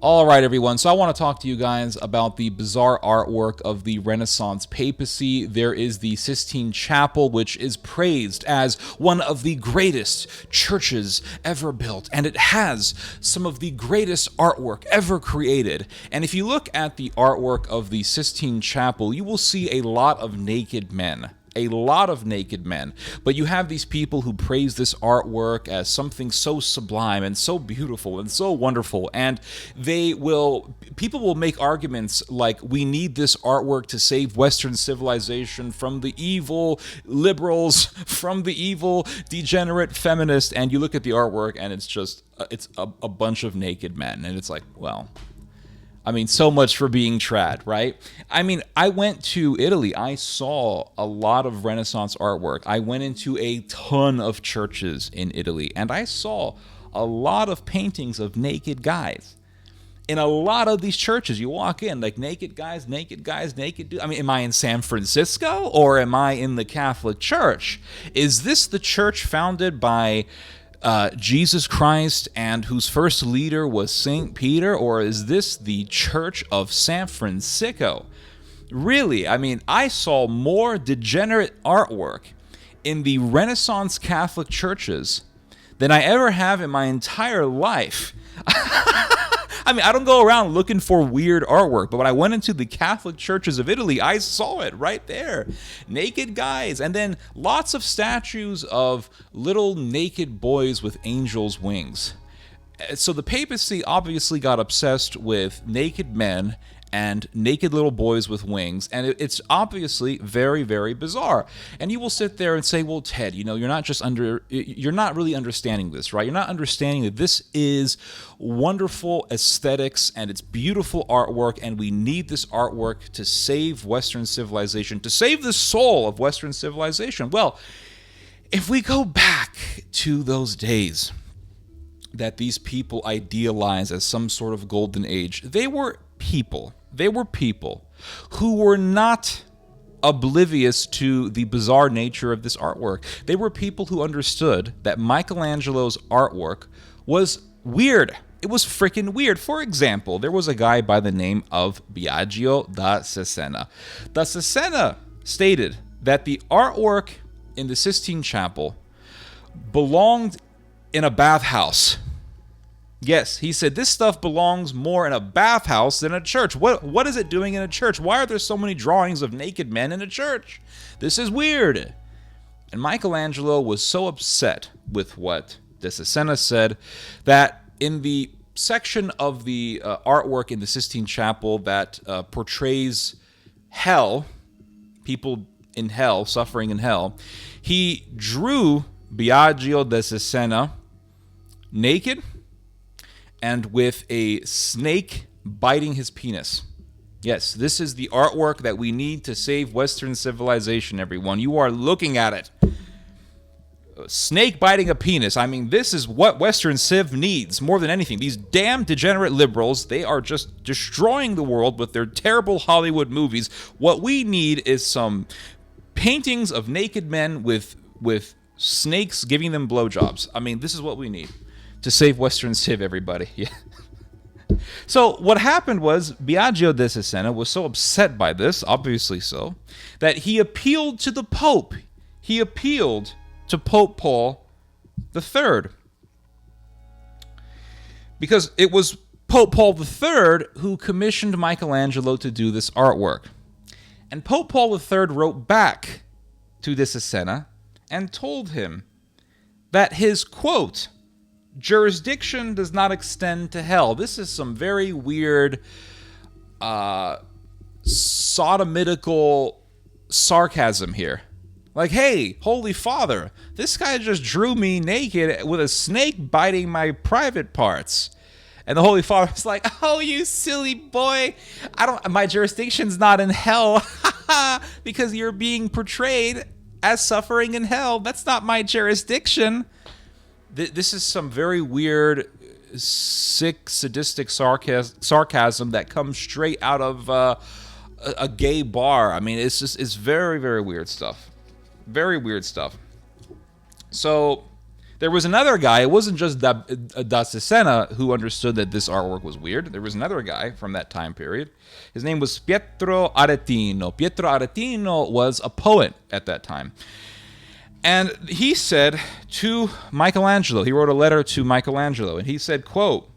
All right, everyone. So I want to talk to you guys about the bizarre artwork of the Renaissance papacy. There is the Sistine Chapel, which is praised as one of the greatest churches ever built, and it has some of the greatest artwork ever created. And if you look at the artwork of the Sistine Chapel, you will see a lot of naked men. A lot of naked men. But you have these people who praise this artwork as something so sublime and so beautiful and so wonderful, and people will make arguments like, we need this artwork to save Western civilization from the evil liberals, from the evil degenerate feminists, and you look at the artwork and it's just it's a bunch of naked men, and it's like, well, I mean, so much for being trad, right? I mean, I went to Italy. I saw a lot of Renaissance artwork. I went into a ton of churches in Italy, and I saw a lot of paintings of naked guys. In a lot of these churches, you walk in, like, naked guys, naked dudes. I mean, am I in San Francisco, or am I in the Catholic Church? Is this the church founded by Jesus Christ and whose first leader was St. Peter, or is this the Church of San Francisco? Really, I mean, I saw more degenerate artwork in the Renaissance Catholic churches than I ever have in my entire life. I mean, I don't go around looking for weird artwork, but when I went into the Catholic churches of Italy, I saw it right there. Naked guys, and then lots of statues of little naked boys with angels' wings. So the papacy obviously got obsessed with naked men and naked little boys with wings, and it's obviously very, very bizarre. And you will sit there and say, well, Ted, you're not really understanding this, right? You're not understanding that this is wonderful aesthetics and it's beautiful artwork, and we need this artwork to save Western civilization, to save the soul of Western civilization. Well, if we go back to those days that these people idealize as some sort of golden age, they were people who were not oblivious to the bizarre nature of this artwork. They were people who understood that Michelangelo's artwork was weird. It was freaking weird. For example, there was a guy by the name of Biagio da Cesena. Da Cesena stated that the artwork in the Sistine Chapel belonged in a bathhouse. Yes, he said this stuff belongs more in a bathhouse than a church. What is it doing in a church? Why are there so many drawings of naked men in a church? This is weird. And Michelangelo was so upset with what de Cesena said that in the section of the artwork in the Sistine Chapel that portrays hell, people in hell, suffering in hell, he drew Biagio da Cesena naked and with a snake biting his penis. Yes, this is the artwork that we need to save Western civilization, everyone. You are looking at it. A snake biting a penis. I mean, this is what Western Civ needs more than anything. These damn degenerate liberals, they are just destroying the world with their terrible Hollywood movies. What we need is some paintings of naked men with snakes giving them blowjobs. I mean, this is what we need to save Western Civ, everybody. Yeah. So what happened was Biagio da Cesena was so upset by this, obviously so, that he appealed to the Pope. He appealed to Pope Paul III. Because it was Pope Paul III who commissioned Michelangelo to do this artwork. And Pope Paul III wrote back to de Cesena and told him that his, quote, jurisdiction does not extend to hell. This is some very weird sodomitical sarcasm here. Like, hey, Holy Father, this guy just drew me naked with a snake biting my private parts. And the Holy Father's like, oh, you silly boy, my jurisdiction's not in hell because you're being portrayed as suffering in hell. That's not my jurisdiction. This is some very weird, sick, sadistic sarcasm that comes straight out of a gay bar. I mean, it's very, very weird stuff. Very weird stuff. So There was another guy, it wasn't just da Cesena who understood that this artwork was weird. There was another guy from that time period. His name was Pietro Aretino. Pietro Aretino was a poet at that time. And he said to Michelangelo, he wrote a letter to Michelangelo, and he said, quote,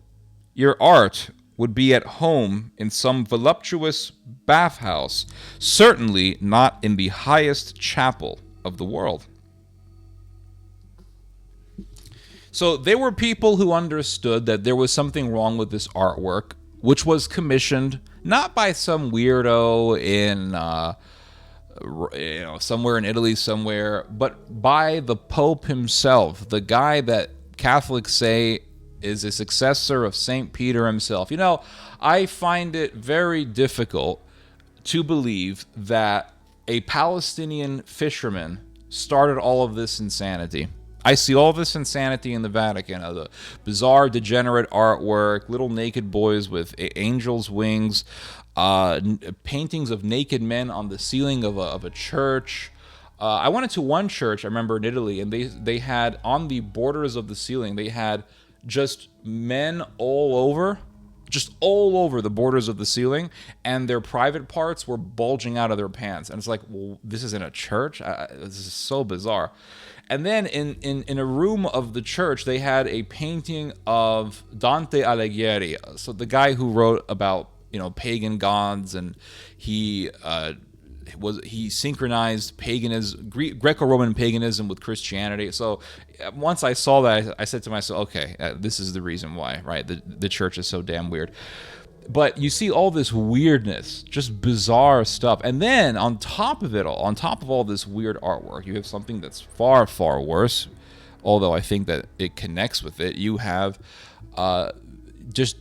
"Your art would be at home in some voluptuous bathhouse, certainly not in the highest chapel of the world." So there were people who understood that there was something wrong with this artwork, which was commissioned not by some weirdo in somewhere in Italy somewhere, but by the Pope himself, the guy that Catholics say is a successor of St. Peter himself. You know, I find it very difficult to believe that a Palestinian fisherman started all of this insanity. I see all this insanity in the Vatican, the bizarre, degenerate artwork, little naked boys with angels' wings, paintings of naked men on the ceiling of a church. I went into one church, I remember, in Italy, and they had, on the borders of the ceiling, they had just men all over the borders of the ceiling, and their private parts were bulging out of their pants. And it's like, well, this is in a church? This is so bizarre. And then in a room of the church, they had a painting of Dante Alighieri, so the guy who wrote about, pagan gods, and he synchronized paganism, Greco-Roman paganism with Christianity. So once I saw that, I said to myself, okay, this is the reason why, right? The church is so damn weird. But you see all this weirdness, just bizarre stuff. And then on top of it all, on top of all this weird artwork, you have something that's far, far worse, although I think that it connects with it. You have just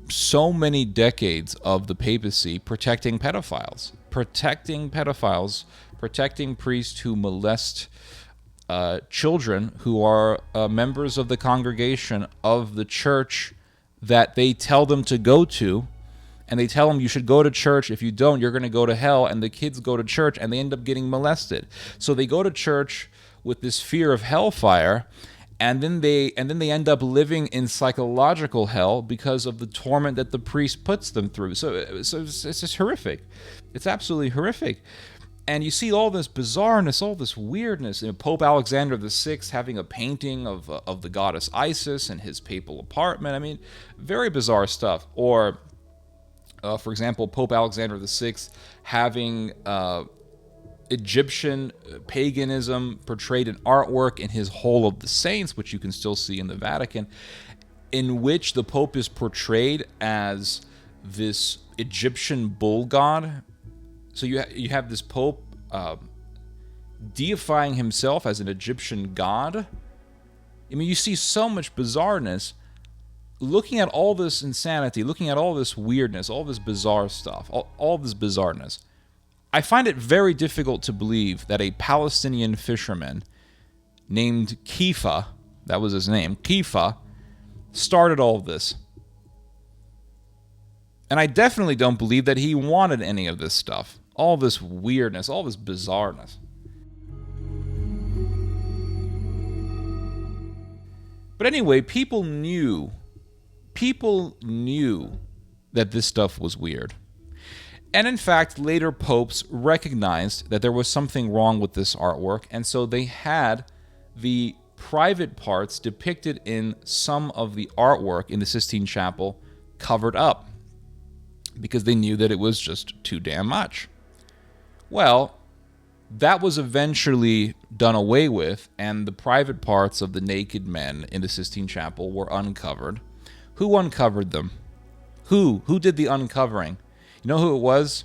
so many decades of the papacy protecting pedophiles, protecting priests who molest children who are members of the congregation of the church that they tell them to go to, and they tell them you should go to church. If you don't, you're going to go to hell. And the kids go to church and they end up getting molested. So they go to church with this fear of hellfire, and then they end up living in psychological hell because of the torment that the priest puts them through. So it's just horrific. It's absolutely horrific. And you see all this bizarreness, all this weirdness. Pope Alexander VI having a painting of the goddess Isis in his papal apartment. I mean, very bizarre stuff. Or, for example, Pope Alexander VI having Egyptian paganism portrayed in artwork in his Hall of the Saints, which you can still see in the Vatican, in which the Pope is portrayed as this Egyptian bull god. So you have this Pope deifying himself as an Egyptian god. I mean, you see so much bizarreness. Looking at all this insanity, looking at all this weirdness, all this bizarre stuff, all this bizarreness, I find it very difficult to believe that a Palestinian fisherman named Kifa, that was his name, Kifa, started all of this. And I definitely don't believe that he wanted any of this stuff. All this weirdness, all this bizarreness. But anyway, people knew that this stuff was weird. And in fact, later popes recognized that there was something wrong with this artwork, and so they had the private parts depicted in some of the artwork in the Sistine Chapel covered up, because they knew that it was just too damn much. Well, that was eventually done away with, and the private parts of the naked men in the Sistine Chapel were uncovered. Who uncovered them? Who did the uncovering? You know who it was?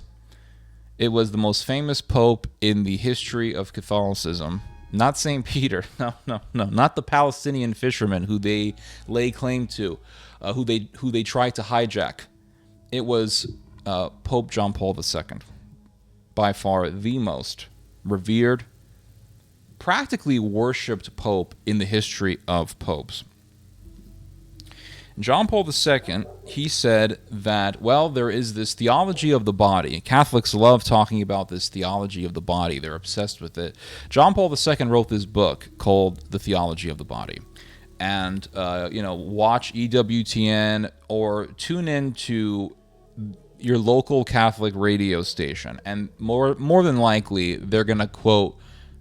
It was the most famous pope in the history of Catholicism. Not St. Peter. No. Not the Palestinian fishermen who they lay claim to, who they tried to hijack. It was Pope John Paul II. By far the most revered, practically worshipped pope in the history of popes. John Paul II, he said that, well, there is this theology of the body. Catholics love talking about this theology of the body. They're obsessed with it. John Paul II wrote this book called The Theology of the Body. And, watch EWTN or tune in to your local Catholic radio station. And more than likely, they're going to quote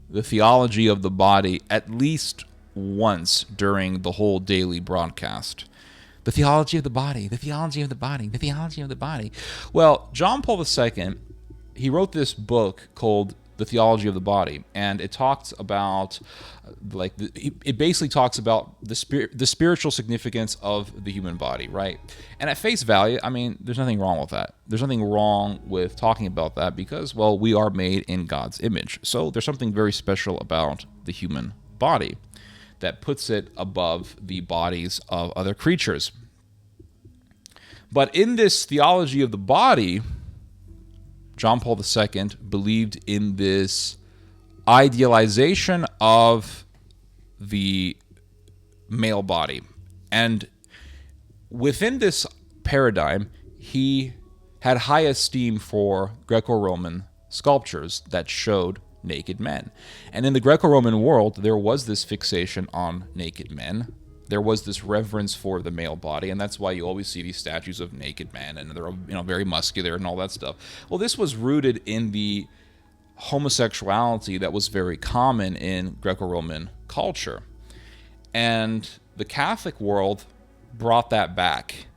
the theology of the body at least once during the whole daily broadcast. The theology of the body, the theology of the body, the theology of the body. Well, John Paul II, he wrote this book called The Theology of the Body, and it talks about, it basically talks about the spiritual significance of the human body, right? And at face value, I mean, there's nothing wrong with that. There's nothing wrong with talking about that because, well, we are made in God's image. So there's something very special about the human body that puts it above the bodies of other creatures. But in this theology of the body, John Paul II believed in this idealization of the male body. And within this paradigm, he had high esteem for Greco-Roman sculptures that showed naked men. And in the Greco-Roman world, there was this fixation on naked men. There was this reverence for the male body, and that's why you always see these statues of naked men, and they're very muscular and all that stuff. Well, this was rooted in the homosexuality that was very common in Greco-Roman culture. And the Catholic world brought that back.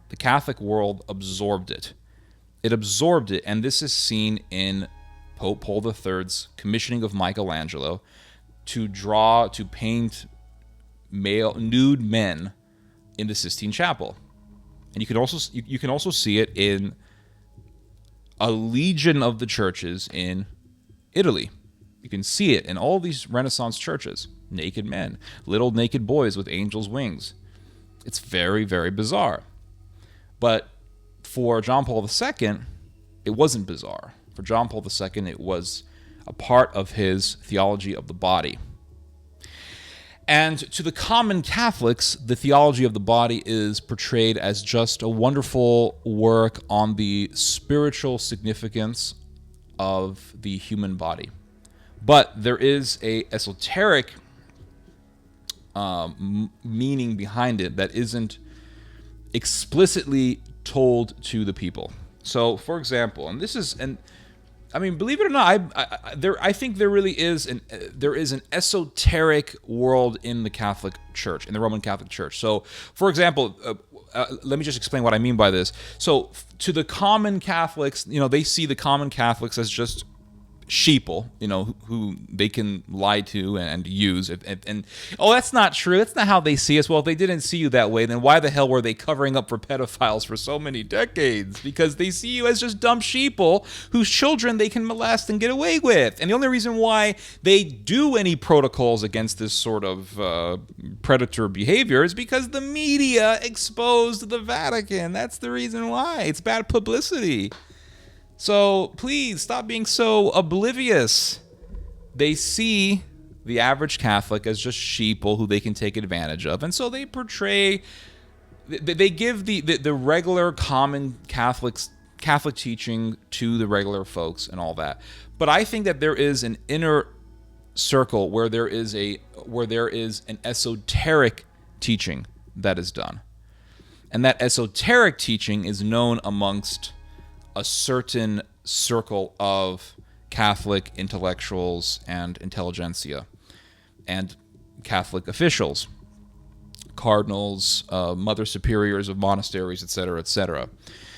The Catholic world absorbed it. It absorbed it, and this is seen in Pope Paul III's commissioning of Michelangelo to paint male nude men in the Sistine Chapel. And you can also see it in a legion of the churches in Italy. You can see it in all these Renaissance churches. Naked men, little naked boys with angels' wings. It's very, very bizarre. But for John Paul II, it wasn't bizarre. For John Paul II, it was a part of his theology of the body. And to the common Catholics, the theology of the body is portrayed as just a wonderful work on the spiritual significance of the human body. But there is a esoteric meaning behind it that isn't explicitly told to the people. So, for example, believe it or not, I think there really is an esoteric world in the Catholic Church, in the Roman Catholic Church. So, for example, let me just explain what I mean by this. So, to the common Catholics, they see the common Catholics as just sheeple, who they can lie to and use. And that's not true. That's not how they see us. Well, if they didn't see you that way, then why the hell were they covering up for pedophiles for so many decades? Because they see you as just dumb sheeple whose children they can molest and get away with. And the only reason why they do any protocols against this sort of predator behavior is because the media exposed the Vatican. That's the reason why. It's bad publicity. So please stop being so oblivious. They see the average Catholic as just sheeple who they can take advantage of. And so they portray, they give the regular common Catholic teaching to the regular folks and all that. But I think that there is an inner circle where there is an esoteric teaching that is done. And that esoteric teaching is known amongst a certain circle of Catholic intellectuals and intelligentsia and Catholic officials, cardinals, mother superiors of monasteries, etc., etc.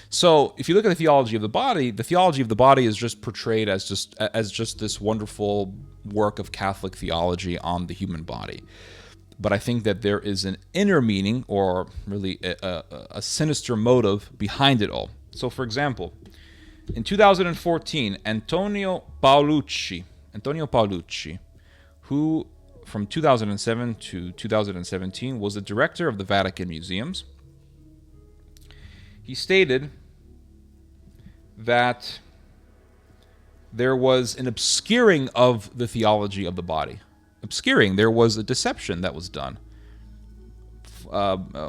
So if you look at the theology of the body is just portrayed as just this wonderful work of Catholic theology on the human body. But I think that there is an inner meaning, or really a sinister motive behind it all. So, for example, in 2014, Antonio Paolucci, who from 2007 to 2017 was the director of the Vatican Museums, he stated that there was an obscuring of the theology of the body. There was a deception that was done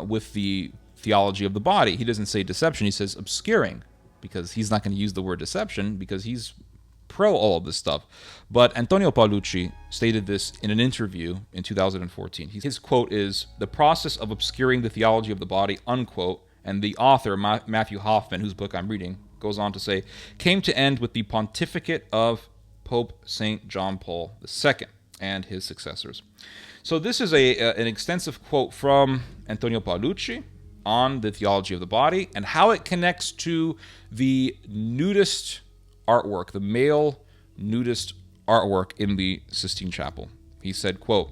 with the theology of the body. He doesn't say deception, he says obscuring, because he's not going to use the word deception because he's pro all of this stuff. But Antonio Paolucci stated this in an interview in 2014. His quote is, "The process of obscuring the theology of the body," unquote, and the author, Matthew Hoffman, whose book I'm reading, goes on to say, "came to end with the pontificate of Pope St. John Paul II and his successors." So this is an extensive quote from Antonio Paolucci on the theology of the body and how it connects to the nudist artwork, the male nudist artwork in the Sistine Chapel. He said, quote,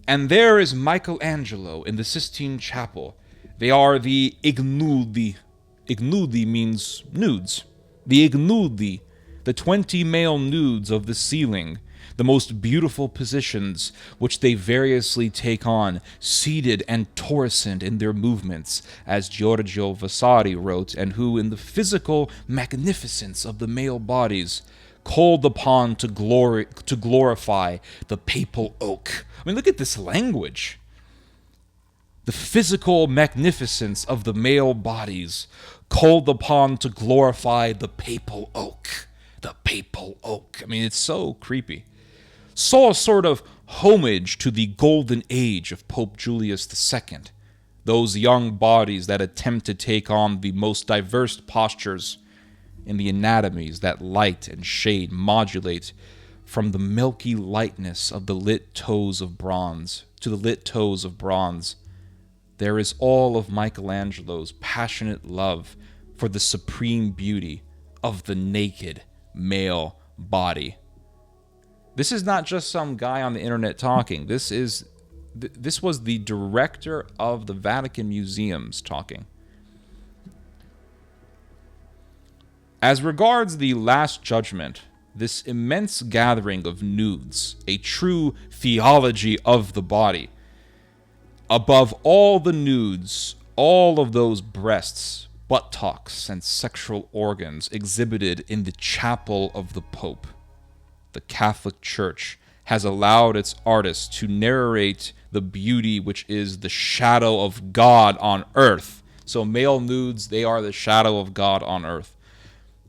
"And there is Michelangelo in the Sistine Chapel. They are the ignudi." Ignudi means nudes. The ignudi, the 20 male nudes of the ceiling, the most beautiful positions which they variously take on, seated and torrescent in their movements, as Giorgio Vasari wrote, and who, in the physical magnificence of the male bodies, called upon to glorify the papal oak. I mean, look at this language. The physical magnificence of the male bodies, called upon to glorify the papal oak. The papal oak. I mean, it's so creepy. Saw a sort of homage to the golden age of Pope Julius II, those young bodies that attempt to take on the most diverse postures in the anatomies that light and shade modulate from the milky lightness of the lit toes of bronze to the lit toes of bronze. There is all of Michelangelo's passionate love for the supreme beauty of the naked male body. This is not just some guy on the internet talking. This was the director of the Vatican Museums talking. As regards the Last Judgment, this immense gathering of nudes, a true theology of the body. Above all the nudes, all of those breasts, buttocks, and sexual organs exhibited in the chapel of the Pope, the Catholic Church has allowed its artists to narrate the beauty which is the shadow of God on earth. So male nudes, they are the shadow of God on earth.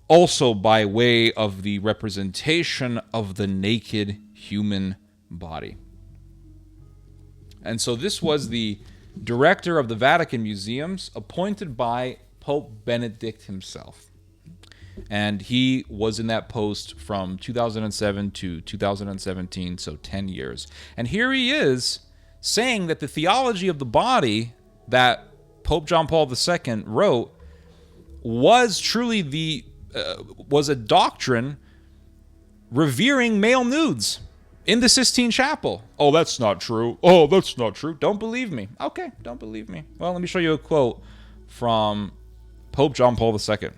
Also by way of the representation of the naked human body. And so this was the director of the Vatican Museums appointed by Pope Benedict himself. And he was in that post from 2007 to 2017, so 10 years. And here he is saying that the theology of the body that Pope John Paul II wrote was truly was a doctrine revering male nudes in the Sistine Chapel. Oh, that's not true. Oh, that's not true. Don't believe me. Okay, don't believe me. Well, let me show you a quote from Pope John Paul II.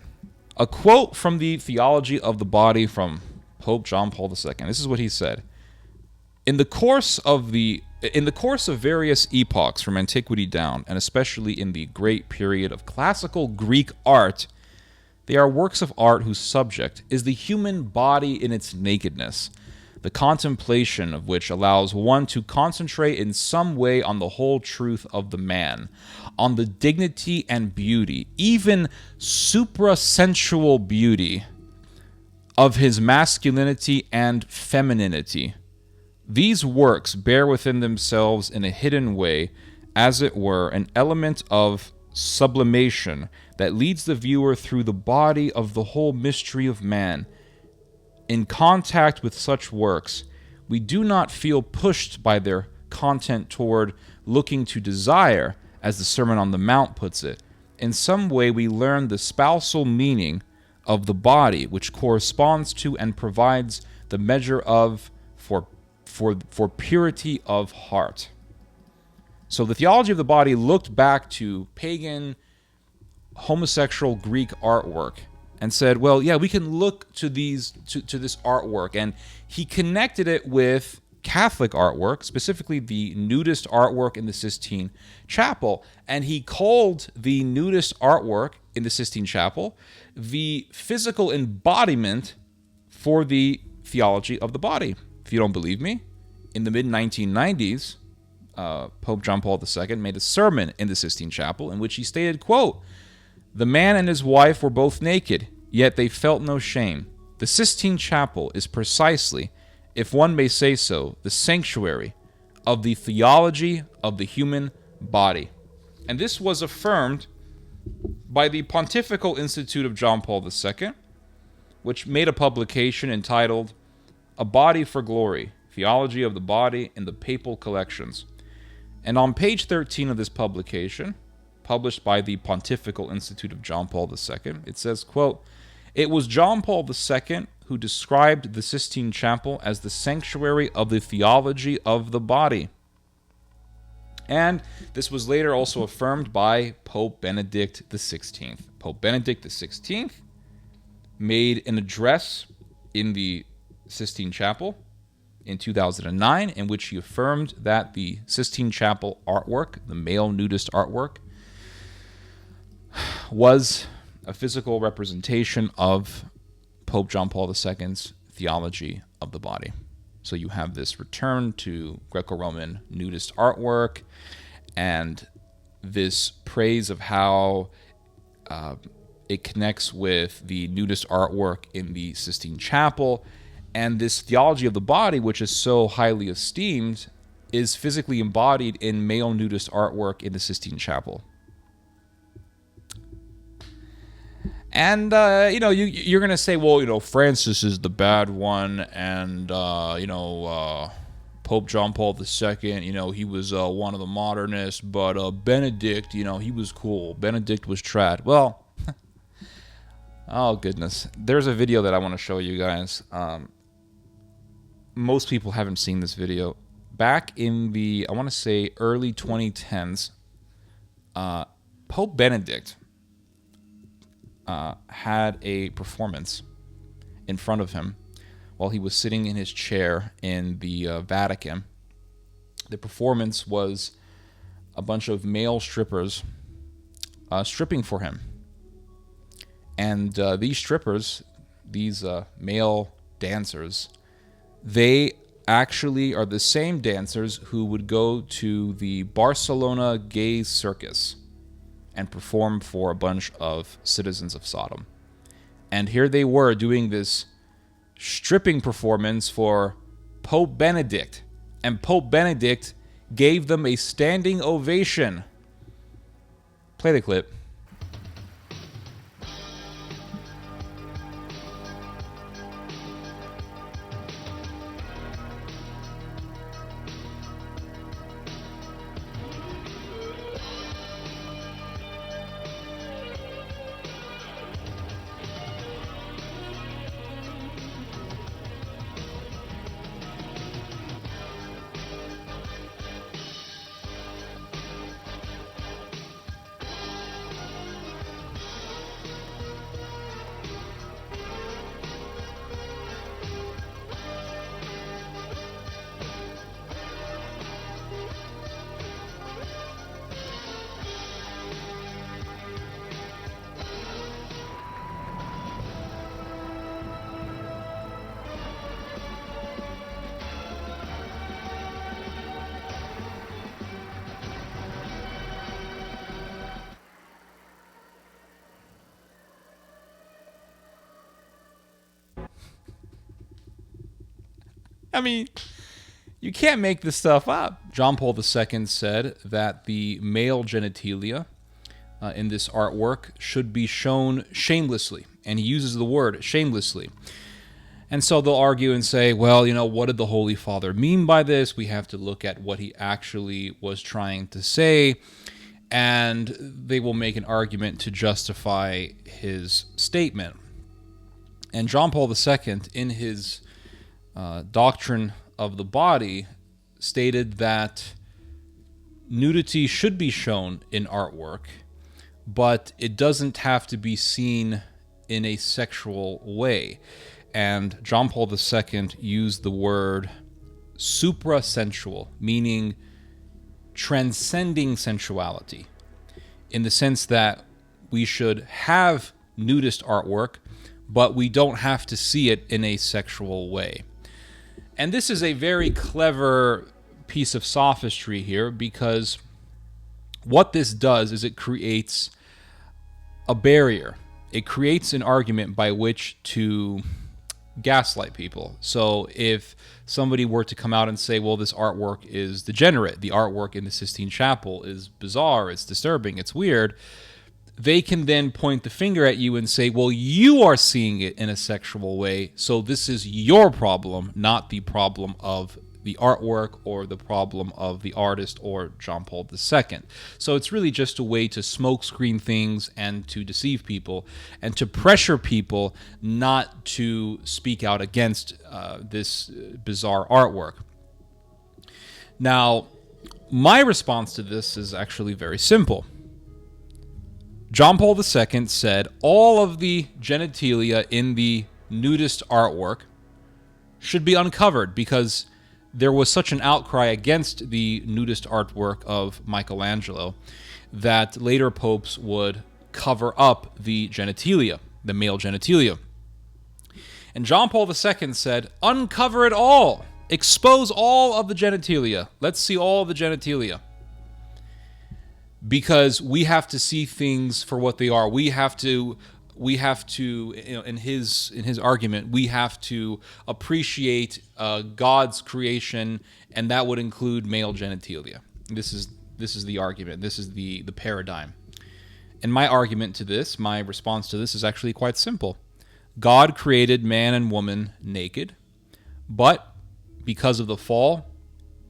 A quote from the Theology of the Body from Pope John Paul II. This is what he said. In the course of various epochs from antiquity down, and especially in the great period of classical Greek art, they are works of art whose subject is the human body in its nakedness, the contemplation of which allows one to concentrate in some way on the whole truth of the man, on the dignity and beauty, even suprasensual beauty, of his masculinity and femininity. These works bear within themselves in a hidden way, as it were, an element of sublimation that leads the viewer through the body of the whole mystery of man. In contact with such works, we do not feel pushed by their content toward looking to desire, as the Sermon on the Mount puts it. In some way, we learn the spousal meaning of the body, which corresponds to and provides the measure of for purity of heart. So the theology of the body looked back to pagan, homosexual Greek artwork and said, well, yeah, we can look to this artwork. And he connected it with Catholic artwork, specifically the nudist artwork in the Sistine Chapel. And he called the nudist artwork in the Sistine Chapel the physical embodiment for the theology of the body. If you don't believe me, in the mid-1990s, Pope John Paul II made a sermon in the Sistine Chapel in which he stated, quote, "The man and his wife were both naked, yet they felt no shame. The Sistine Chapel is precisely, if one may say so, the sanctuary of the theology of the human body." And this was affirmed by the Pontifical Institute of John Paul II, which made a publication entitled "A Body for Glory, Theology of the Body in the Papal Collections." And on page 13 of this publication, published by the Pontifical Institute of John Paul II, it says, quote, "It was John Paul II who described the Sistine Chapel as the sanctuary of the theology of the body." And this was later also affirmed by Pope Benedict XVI. Pope Benedict XVI made an address in the Sistine Chapel in 2009 in which he affirmed that the Sistine Chapel artwork, the male nudist artwork, was a physical representation of Pope John Paul II's theology of the body. So you have this return to Greco-Roman nudist artwork and this praise of how it connects with the nudist artwork in the Sistine Chapel. And this theology of the body, which is so highly esteemed, is physically embodied in male nudist artwork in the Sistine Chapel. And, you're going to say, well, Francis is the bad one, and, Pope John Paul II, he was one of the modernists, but Benedict, he was cool. Benedict was trad. Well, oh, goodness. There's a video that I want to show you guys. Most people haven't seen this video. Back in the, I want to say, early 2010s, Pope Benedict had a performance in front of him while he was sitting in his chair in the Vatican. The performance was a bunch of male strippers stripping for him. And these strippers, these male dancers, they actually are the same dancers who would go to the Barcelona gay circus and perform for a bunch of citizens of Sodom. And here they were doing this stripping performance for Pope Benedict. And Pope Benedict gave them a standing ovation. Play the clip. I mean, you can't make this stuff up. John Paul II said that the male genitalia in this artwork should be shown shamelessly. And he uses the word shamelessly. And so they'll argue and say, well, what did the Holy Father mean by this? We have to look at what he actually was trying to say. And they will make an argument to justify his statement. And John Paul II, in his doctrine of the body, stated that nudity should be shown in artwork, but it doesn't have to be seen in a sexual way. And John Paul II used the word suprasensual, meaning transcending sensuality, in the sense that we should have nudist artwork, but we don't have to see it in a sexual way. And this is a very clever piece of sophistry here, because what this does is it creates a barrier. It creates an argument by which to gaslight people. So if somebody were to come out and say, well, this artwork is degenerate, the artwork in the Sistine Chapel is bizarre, it's disturbing, it's weird, they can then point the finger at you and say, well, you are seeing it in a sexual way, so this is your problem, not the problem of the artwork or the problem of the artist or John Paul II. So it's really just a way to smokescreen things and to deceive people and to pressure people not to speak out against this bizarre artwork. Now, my response to this is actually very simple. John Paul II said all of the genitalia in the nudist artwork should be uncovered because there was such an outcry against the nudist artwork of Michelangelo that later popes would cover up the genitalia, the male genitalia. And John Paul II said, uncover it all. Expose all of the genitalia. Let's see all of the genitalia. Because we have to see things for what they are. We have to, in his argument, we have to appreciate God's creation, and that would include male genitalia. This is the argument. This is the paradigm. And my argument to this, my response to this is actually quite simple. God created man and woman naked, but because of the fall,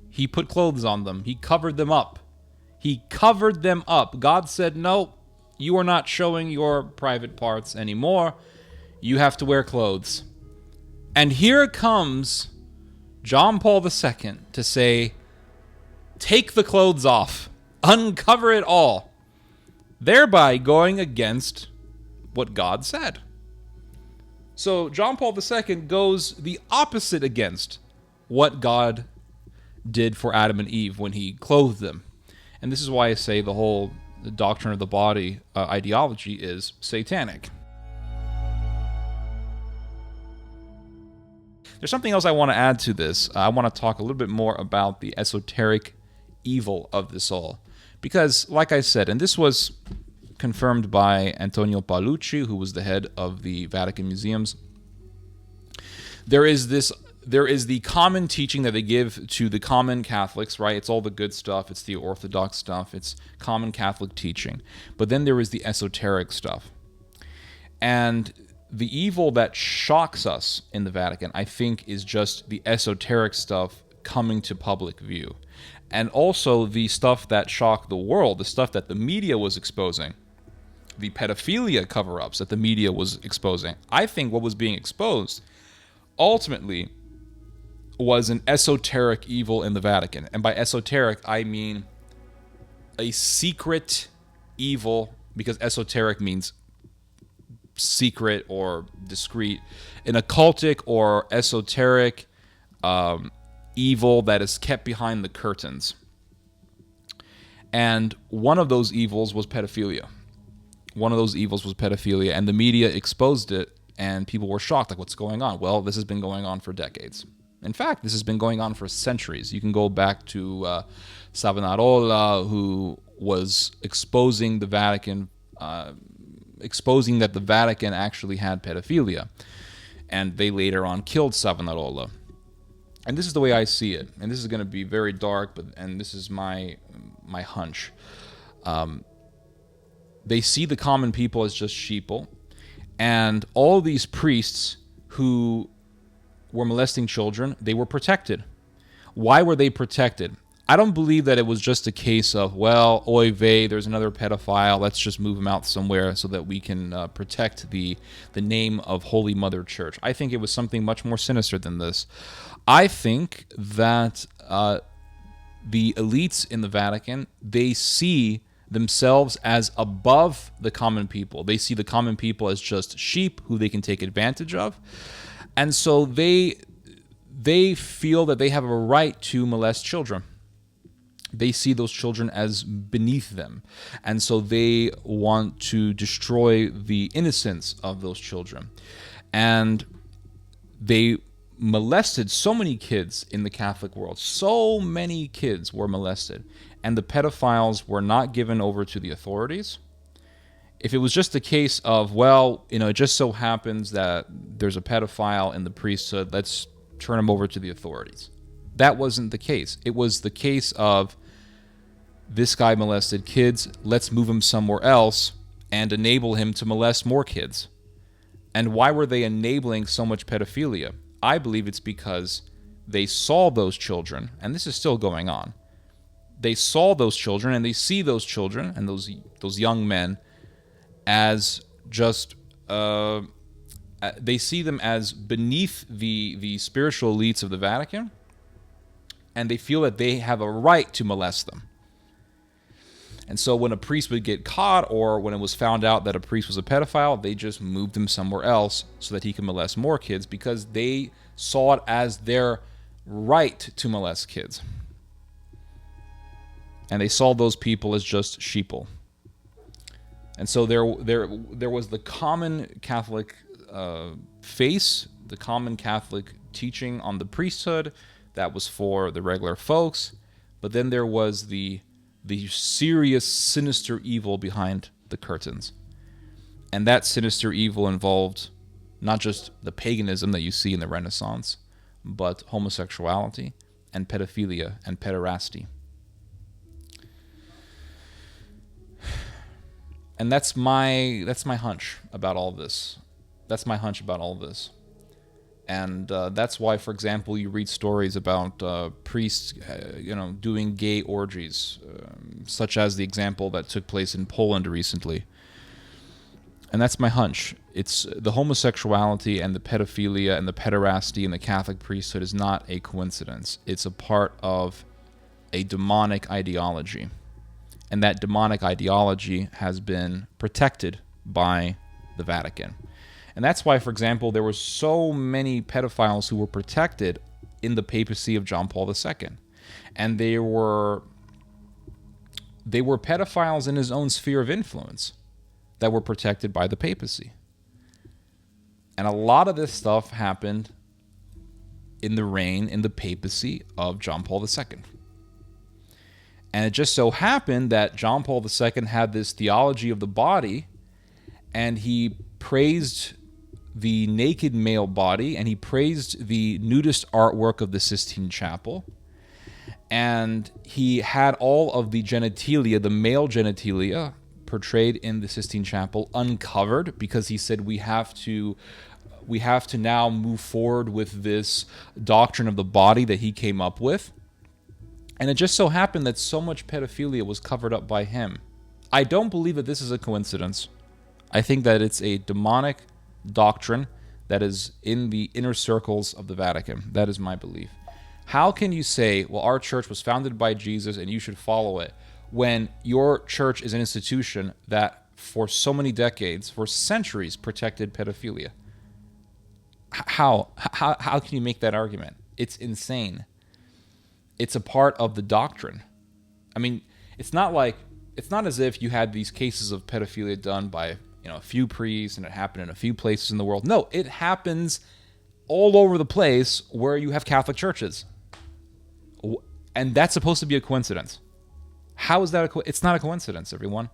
he put clothes on them. He covered them up. He covered them up. God said, no, you are not showing your private parts anymore. You have to wear clothes. And here comes John Paul II to say, take the clothes off. Uncover it all. Thereby going against what God said. So John Paul II goes the opposite against what God did for Adam and Eve when he clothed them. And this is why I say the whole doctrine of the body ideology is satanic. There's something else I want to add to this. I want to talk a little bit more about the esoteric evil of this all. Because, like I said, and this was confirmed by Antonio Paolucci, who was the head of the Vatican Museums, there is the common teaching that they give to the common Catholics, right? It's all the good stuff. It's the Orthodox stuff. It's common Catholic teaching. But then there is the esoteric stuff. And the evil that shocks us in the Vatican, I think, is just the esoteric stuff coming to public view. And also the stuff that shocked the world, the stuff that the media was exposing, the pedophilia cover-ups that the media was exposing. I think what was being exposed ultimately was an esoteric evil in the Vatican. And by esoteric, I mean a secret evil, because esoteric means secret or discreet. An occultic or esoteric evil that is kept behind the curtains. And one of those evils was pedophilia. And the media exposed it, and people were shocked, like, what's going on? Well, this has been going on for decades. In fact, this has been going on for centuries. You can go back to Savonarola, who was exposing the Vatican, exposing that the Vatican actually had pedophilia. And they later on killed Savonarola. And this is the way I see it. And this is going to be very dark, and this is my hunch. They see the common people as just sheeple. And all these priests who were molesting children, they were protected. Why were they protected? I don't believe that it was just a case of, well, oy vey, there's another pedophile, let's just move him out somewhere so that we can protect the name of Holy Mother Church. I think it was something much more sinister than this. I think that the elites in the Vatican, they see themselves as above the common people. They see the common people as just sheep who they can take advantage of. And so they feel that they have a right to molest children. They see those children as beneath them. And so they want to destroy the innocence of those children. And they molested so many kids in the Catholic world. So many kids were molested, and the pedophiles were not given over to the authorities. If it was just a case of, well, it just so happens that there's a pedophile in the priesthood, let's turn him over to the authorities. That wasn't the case. It was the case of, this guy molested kids, let's move him somewhere else and enable him to molest more kids. And why were they enabling so much pedophilia? I believe it's because they saw those children, and this is still going on. They saw those children, and they see those children and those young men as just they see them as beneath the spiritual elites of the Vatican, and they feel that they have a right to molest them. And so when a priest would get caught, or when it was found out that a priest was a pedophile, they just moved him somewhere else so that he could molest more kids, because they saw it as their right to molest kids. And they saw those people as just sheeple. And so there was the common Catholic face, the common Catholic teaching on the priesthood that was for the regular folks, but then there was the serious, sinister evil behind the curtains. And that sinister evil involved not just the paganism that you see in the Renaissance, but homosexuality and pedophilia and pederasty. And that's my hunch about all this. That's my hunch about all this. And that's why, for example, you read stories about priests, doing gay orgies, such as the example that took place in Poland recently. And that's my hunch. It's the homosexuality and the pedophilia and the pederasty in the Catholic priesthood is not a coincidence. It's a part of a demonic ideology. And that demonic ideology has been protected by the Vatican. And that's why, for example, there were so many pedophiles who were protected in the papacy of John Paul II. And they were pedophiles in his own sphere of influence that were protected by the papacy. And a lot of this stuff happened in the papacy of John Paul II. And it just so happened that John Paul II had this theology of the body, and he praised the naked male body, and he praised the nudist artwork of the Sistine Chapel, and he had all of the genitalia, the male genitalia, portrayed in the Sistine Chapel uncovered, because he said we have to now move forward with this doctrine of the body that he came up with. And it just so happened that so much pedophilia was covered up by him. I don't believe that this is a coincidence. I think that it's a demonic doctrine that is in the inner circles of the Vatican. That is my belief. How can you say, well, our church was founded by Jesus and you should follow it, when your church is an institution that for so many decades, for centuries, protected pedophilia? How can you make that argument? It's insane. It's a part of the doctrine. I mean, it's not as if you had these cases of pedophilia done by a few priests and it happened in a few places in the world. No, it happens all over the place where you have Catholic churches. And that's supposed to be a coincidence. How is that it's not a coincidence, everyone.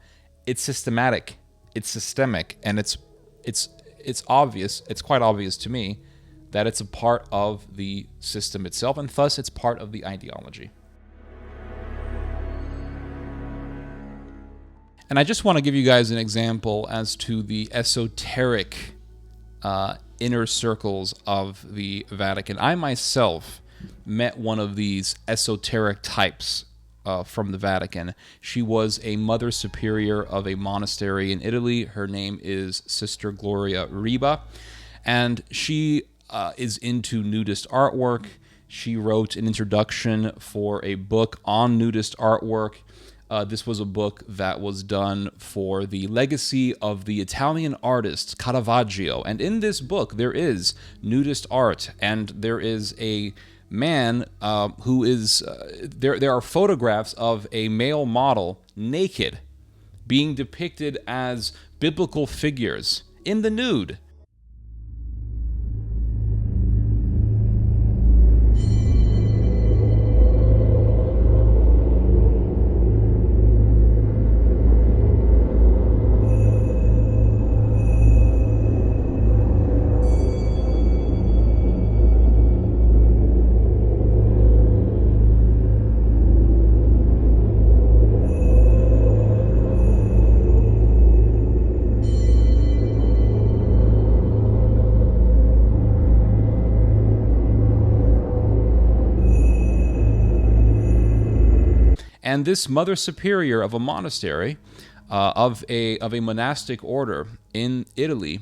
It's systematic. It's systemic, and it's obvious. It's quite obvious to me that it's a part of the system itself, and thus it's part of the ideology. And I just want to give you guys an example as to the esoteric inner circles of the Vatican. I myself met one of these esoteric types from the Vatican. She was a mother superior of a monastery in Italy. Her name is Sister Gloria Riba, and she is into nudist artwork. She wrote an introduction for a book on nudist artwork. This was a book that was done for the legacy of the Italian artist Caravaggio. And in this book, there is nudist art, and there is a man who is... There are photographs of a male model naked being depicted as biblical figures in the nude. And this Mother Superior of a monastery, of a monastic order in Italy,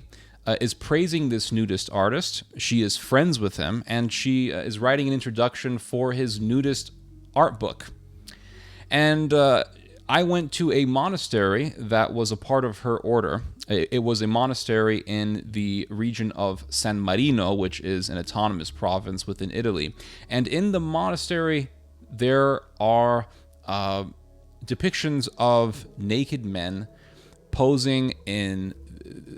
is praising this nudist artist. She is friends with him, and she is writing an introduction for his nudist art book. And I went to a monastery that was a part of her order. It was a monastery in the region of San Marino, which is an autonomous province within Italy. And in the monastery, there are depictions of naked men posing in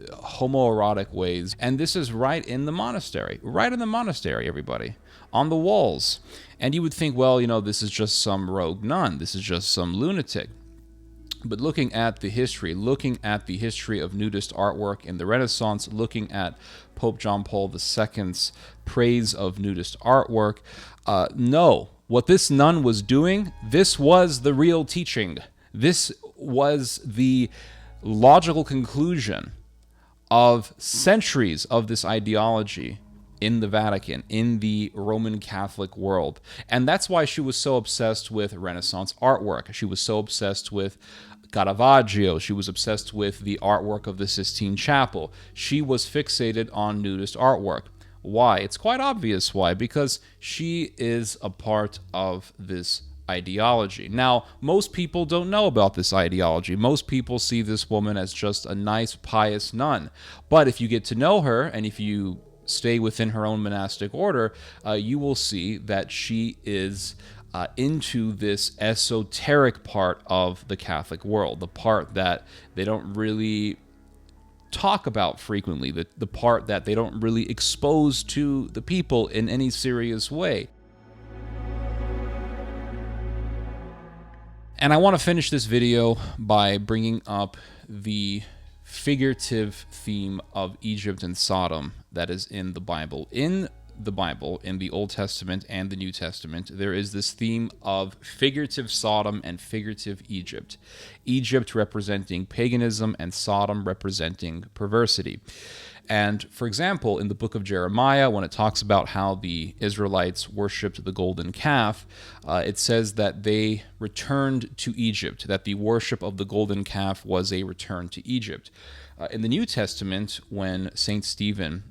homoerotic ways. And this is right in the monastery, everybody, on the walls. And you would think, well, this is just some rogue nun. This is just some lunatic. But looking at the history of nudist artwork in the Renaissance, looking at Pope John Paul II's praise of nudist artwork, no, what this nun was doing, this was the real teaching. This was the logical conclusion of centuries of this ideology in the Vatican, in the Roman Catholic world. And that's why she was so obsessed with Renaissance artwork. She was so obsessed with Caravaggio. She was obsessed with the artwork of the Sistine Chapel. She was fixated on nudist artwork. Why? It's quite obvious why, because she is a part of this ideology. Now, most people don't know about this ideology. Most people see this woman as just a nice, pious nun. But if you get to know her, and if you stay within her own monastic order, you will see that she is into this esoteric part of the Catholic world, the part that they don't really talk about frequently, the part that they don't really expose to the people in any serious way. And I want to finish this video by bringing up the figurative theme of Egypt and Sodom that is in the Bible. In the Bible, in the Old Testament and the New Testament, there is this theme of figurative Sodom and figurative Egypt. Egypt representing paganism and Sodom representing perversity. And for example, in the book of Jeremiah, when it talks about how the Israelites worshipped the golden calf, it says that they returned to Egypt, that the worship of the golden calf was a return to Egypt. In the New Testament, when St. Stephen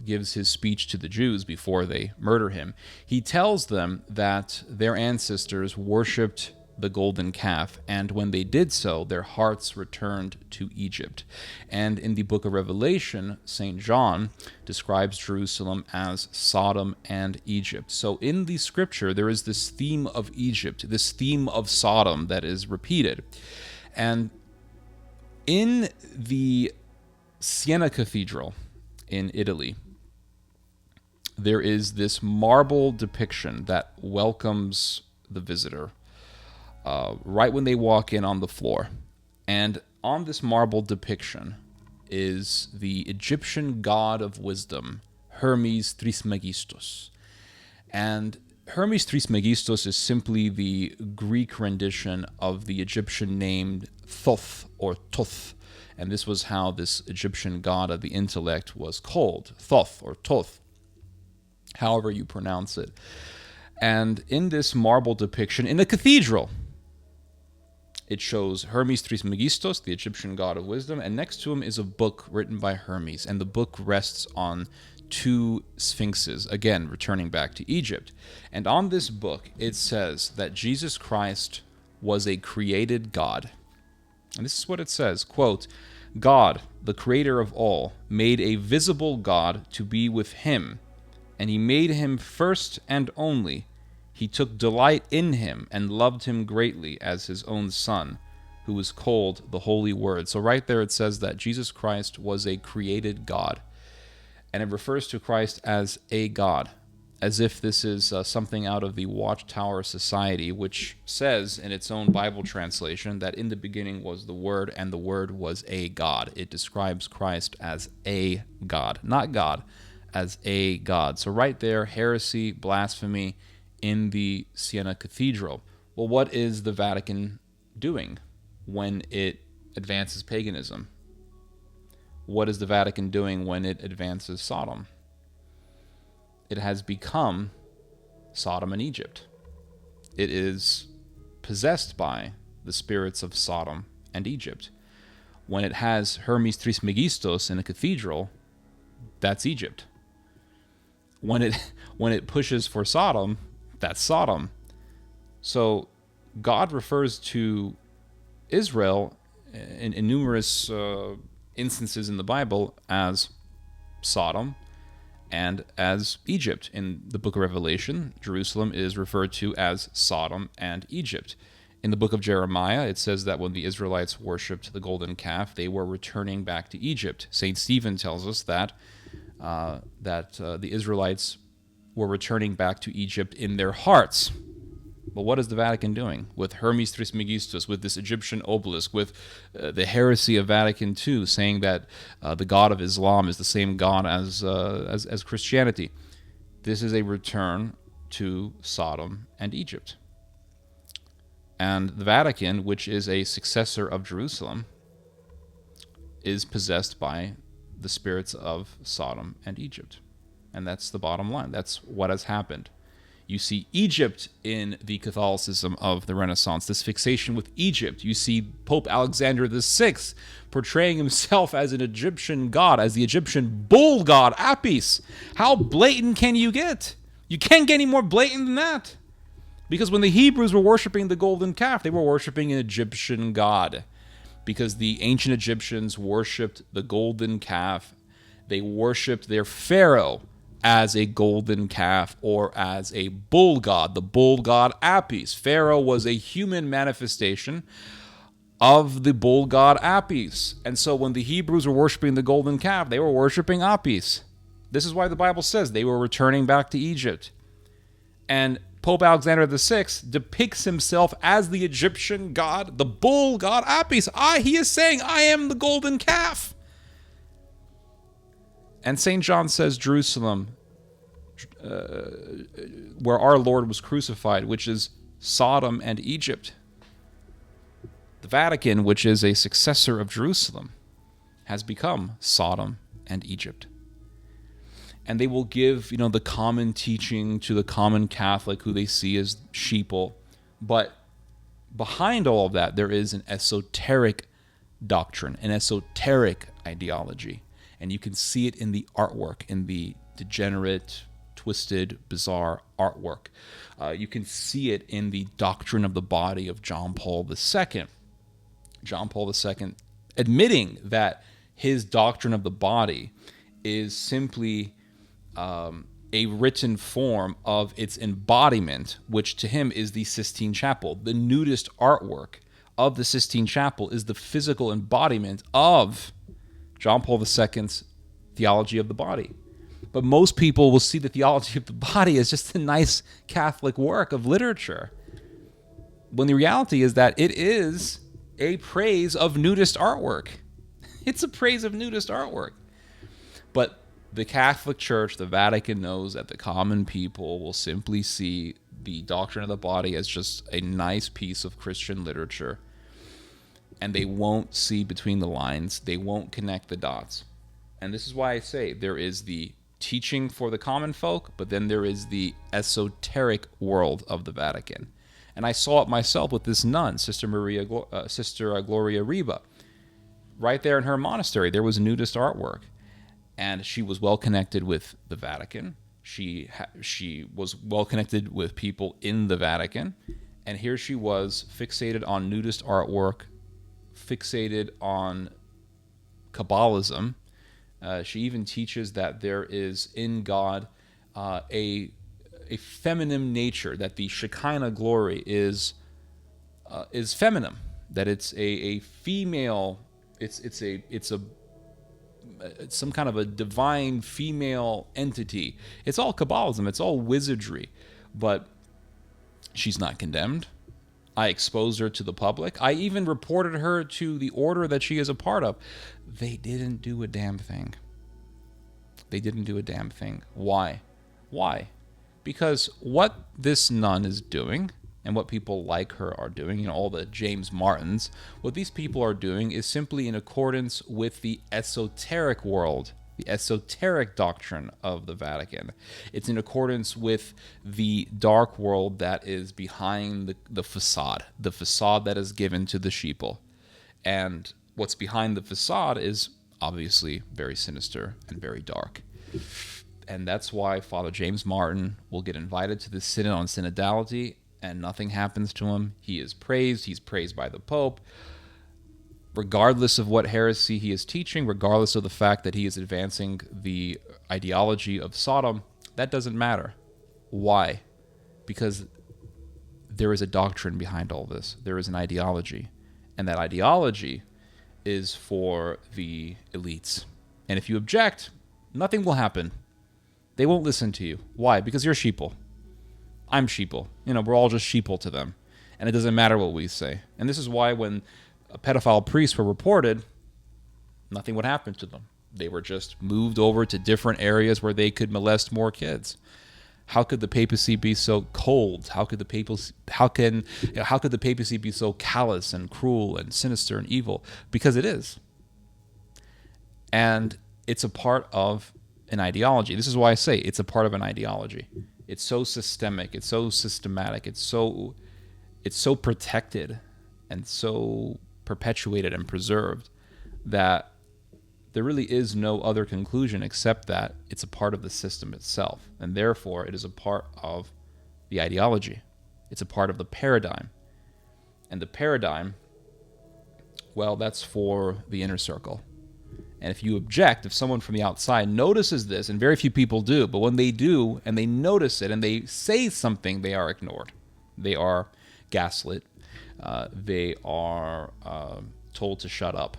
gives his speech to the Jews before they murder him, he tells them that their ancestors worshipped the golden calf, and when they did so, their hearts returned to Egypt. And in the book of Revelation, St. John describes Jerusalem as Sodom and Egypt. So in the scripture, there is this theme of Egypt, this theme of Sodom that is repeated. And in the Siena Cathedral in Italy, there is this marble depiction that welcomes the visitor right when they walk in on the floor. And on this marble depiction is the Egyptian god of wisdom, Hermes Trismegistos. And Hermes Trismegistos is simply the Greek rendition of the Egyptian name Thoth or Toth. And this was how this Egyptian god of the intellect was called, Thoth or Toth, however you pronounce it. And in this marble depiction, in a cathedral, it shows Hermes Trismegistos, the Egyptian god of wisdom, and next to him is a book written by Hermes, and the book rests on two sphinxes, again, returning back to Egypt. And on this book, it says that Jesus Christ was a created God. And this is what it says, quote, God, the creator of all, made a visible God to be with him, and he made him first and only. He took delight in him and loved him greatly as his own son, who was called the Holy Word. So right there it says that Jesus Christ was a created God. And it refers to Christ as a God, as if this is something out of the Watchtower Society, which says in its own Bible translation that in the beginning was the Word, and the Word was a God. It describes Christ as a God, not God, as a God. So right there, heresy, blasphemy, in the Siena Cathedral. Well, what is the Vatican doing when it advances paganism? What is the Vatican doing when it advances Sodom? It has become Sodom and Egypt. It is possessed by the spirits of Sodom and Egypt. When it has Hermes Trismegistos in a cathedral, that's Egypt. When it pushes for Sodom, that's Sodom. So God refers to Israel in numerous instances in the Bible as Sodom and as Egypt. In the book of Revelation, Jerusalem is referred to as Sodom and Egypt. In the book of Jeremiah, it says that when the Israelites worshipped the golden calf, they were returning back to Egypt. St. Stephen tells us that the Israelites were returning back to Egypt in their hearts. But what is the Vatican doing with Hermes Trismegistus, with this Egyptian obelisk, with the heresy of Vatican II, saying that the God of Islam is the same God as Christianity? This is a return to Sodom and Egypt. And the Vatican, which is a successor of Jerusalem, is possessed by the spirits of Sodom and Egypt. And that's the bottom line. That's what has happened. You see Egypt in the Catholicism of the Renaissance, this fixation with Egypt. You see Pope Alexander VI portraying himself as an Egyptian god, as the Egyptian bull god, Apis. How blatant can you get? You can't get any more blatant than that. Because when the Hebrews were worshiping the golden calf, they were worshiping an Egyptian god. Because the ancient Egyptians worshipped the golden calf. They worshipped their pharaoh as a golden calf or as a bull god, the bull god Apis. Pharaoh was a human manifestation of the bull god Apis. And so when the Hebrews were worshiping the golden calf, they were worshiping Apis. This is why the Bible says they were returning back to Egypt. And Pope Alexander VI depicts himself as the Egyptian god, the bull god Apis. He is saying, I am the golden calf. And St. John says Jerusalem, where our Lord was crucified, which is Sodom and Egypt. The Vatican, which is a successor of Jerusalem, has become Sodom and Egypt. And they will give, the common teaching to the common Catholic who they see as sheeple. But behind all of that, there is an esoteric doctrine, an esoteric ideology. And you can see it in the artwork, in the degenerate, twisted, bizarre artwork. You can see it in the doctrine of the body of John Paul II. John Paul II admitting that his doctrine of the body is simply a written form of its embodiment, which to him is the Sistine Chapel. The Nudist artwork of the Sistine Chapel is the physical embodiment of John Paul II's theology of the body. But most people will see the theology of the body as just a nice Catholic work of literature, when the reality is that it is a praise of nudist artwork. It's a praise of nudist artwork. But the Catholic Church, the Vatican, knows that the common people will simply see the doctrine of the body as just a nice piece of Christian literature, and they won't see between the lines. They won't connect the dots. And this is why I say there is the teaching for the common folk, but then there is the esoteric world of the Vatican. And I saw it myself with this nun, Sister Gloria Riba. Right there in her monastery, there was nudist artwork. And she was well connected with the Vatican. She was well connected with people in the Vatican. And here she was, fixated on nudist artwork, fixated on Kabbalism. She even teaches that there is in God a feminine nature, that the Shekinah glory is feminine, that it's a female, it's some kind of a divine female entity. It's all Kabbalism, it's all wizardry, but she's not condemned. I exposed her to the public. I even reported her to the order that she is a part of. They didn't do a damn thing. They didn't do a damn thing. Why? Why? Because what this nun is doing, and what people like her are doing, all the James Martins, what these people are doing is simply in accordance with the esoteric world the esoteric doctrine of the Vatican. It's in accordance with the dark world that is behind the facade that is given to the sheeple. And what's behind the facade is obviously very sinister and very dark. And that's why Father James Martin will get invited to the Synod on synodality, and nothing happens to him. He is praised. He's praised by the Pope. Regardless of what heresy he is teaching, regardless of the fact that he is advancing the ideology of Sodom, that doesn't matter. Why? Because there is a doctrine behind all this. There is an ideology. And that ideology is for the elites. And if you object, nothing will happen. They won't listen to you. Why? Because you're sheeple. I'm sheeple. We're all just sheeple to them. And it doesn't matter what we say. And this is why when pedophile priests were reported, nothing would happen to them. They were just moved over to different areas where they could molest more kids. How could the papacy be so cold? How could the papacy be so callous and cruel and sinister and evil? Because it is. And it's a part of an ideology. This is why I say it's a part of an ideology. It's so systemic, it's so systematic, it's so protected and so perpetuated and preserved that there really is no other conclusion except that it's a part of the system itself, and therefore it is a part of the ideology. It's a part of the paradigm. And the paradigm, well, that's for the inner circle. And if you object, if someone from the outside notices this, and very few people do, but when they do and they notice it and they say something, they are ignored. They are gaslit. They are told to shut up.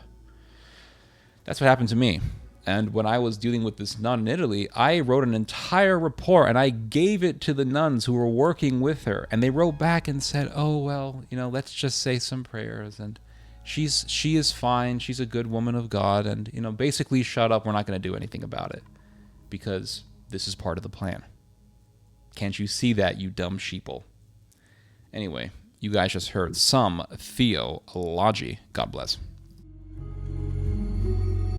That's what happened to me. And when I was dealing with this nun in Italy, I wrote an entire report and I gave it to the nuns who were working with her. And they wrote back and said, oh, well, let's just say some prayers. And she is fine. She's a good woman of God. And, basically shut up. We're not going to do anything about it because this is part of the plan. Can't you see that, you dumb sheeple? Anyway, you guys just heard some theology. God bless.